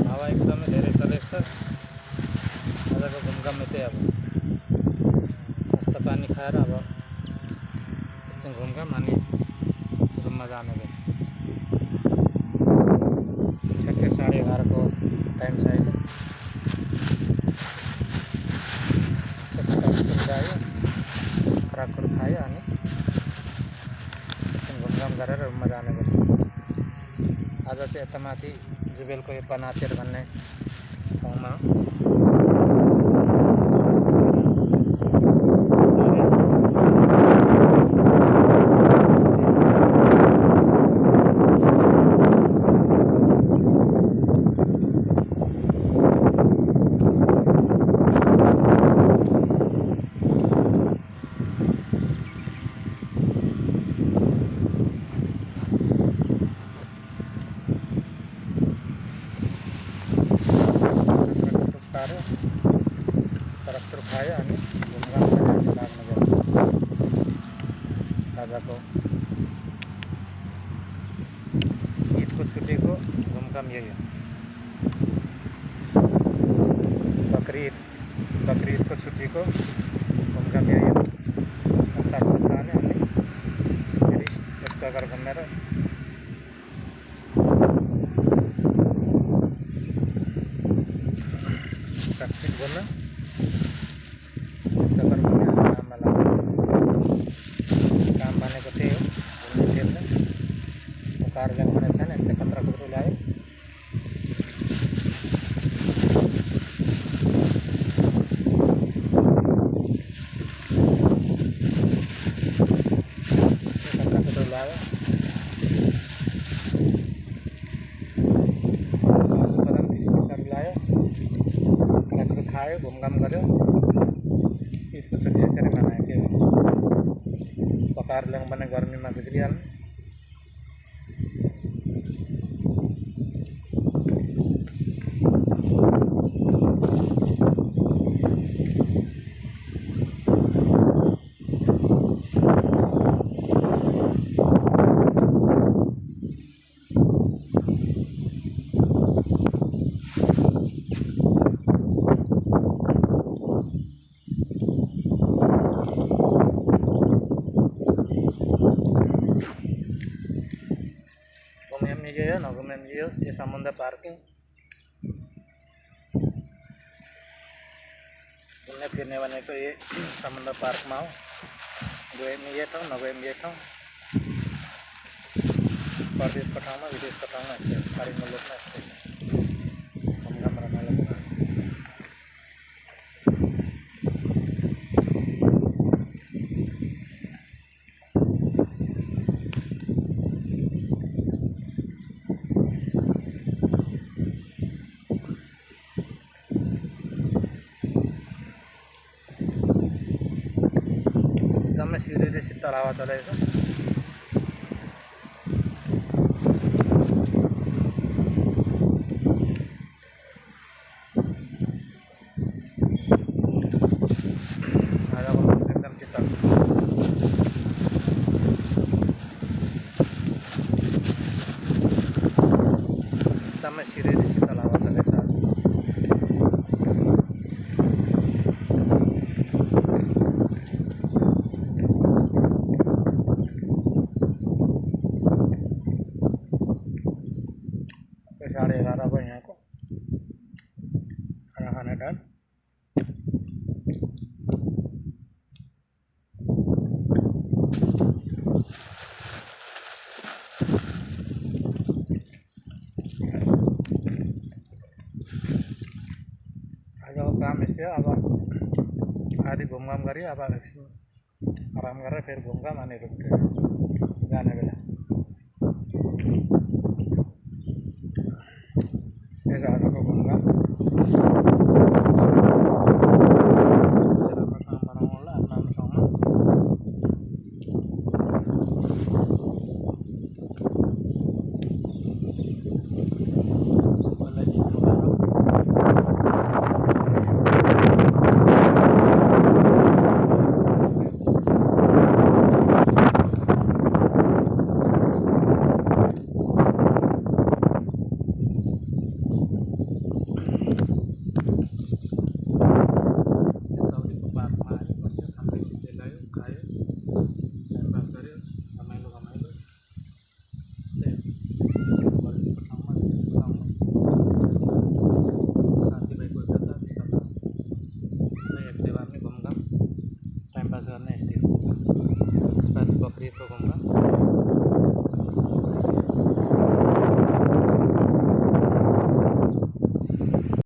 हावा एकदमै धेरै चलेको छ। आजको घुमघाम यतै अब मस्त पानी खाएर अब एकछिन घुमघाम अनि रुममा जाने भयो। ठ्याक्कै 11:30 को टाइम छ अहिले। गयो खराबहरू खायो अनि एकछिन घुमघाम गरेर रुममा जाने भयो। आज चाहिँ यता माथि जुबेलको यो पनातेर भन्ने ठाउँमा सरक खायो अनि घुमघाम गरेर लाग्न गयो। आजको ईदको छुट्टीको घुमघाम यही हो। बकरी ईदको छुट्टीको घुमघाम यही हो। साथसाथ खाने अनि फेरि एक जग्गा घुमेर सुरक्षित घुम्न चक्कर घुमेर काममा लाग्यो। काम भनेको त्यही हो, घुम्ने फिर्ने। कार्यालय भने छैन, यस्तै खतरा खुद्रो ल्यायो। खतरा खुद्रो ल्यायो। काजु बदाम किसमिसहरू ल्यायो, खायो, घुमघाम गर्यो। ईदको छुट्टी यसरी मनायो के पकाएर ल्याउँ भने गर्मीमा बिग्रिहाल्ने। ये है नगुम एमजीओ, ये समुद्र पार्किंग। घूमने फिरने वाले को ये समुद्र पार्क में आओ। गए में ये ठाउँ नगए में ये ठाउँ। परदेश को ठाउँमा विदेश को ठाउँमा यस्तै सारी मुलुकमा यस्तै घुमघाम रमाइलो कुरा। एकदमै सिरियसली शीतल हावा चलेको छ। आजको मौसम एकदम शीतल। एकदमै सिरियसली शीतल हावा चलेको छ आज। तो 11:30 पर यहाँ को खाना खाने टाइम। आज काम यस्तै हो। अब आधी घुमघाम गरी अब एकछिन आराम गरेर फेरि घुमघाम अनि रुमतिर जाने बेला। यसो आजको घुमघाम राम्रोसँग बनाउनु होला आफ्नो आफ्नो ठाउँमा। यसपालि बकरिदको घुमघाम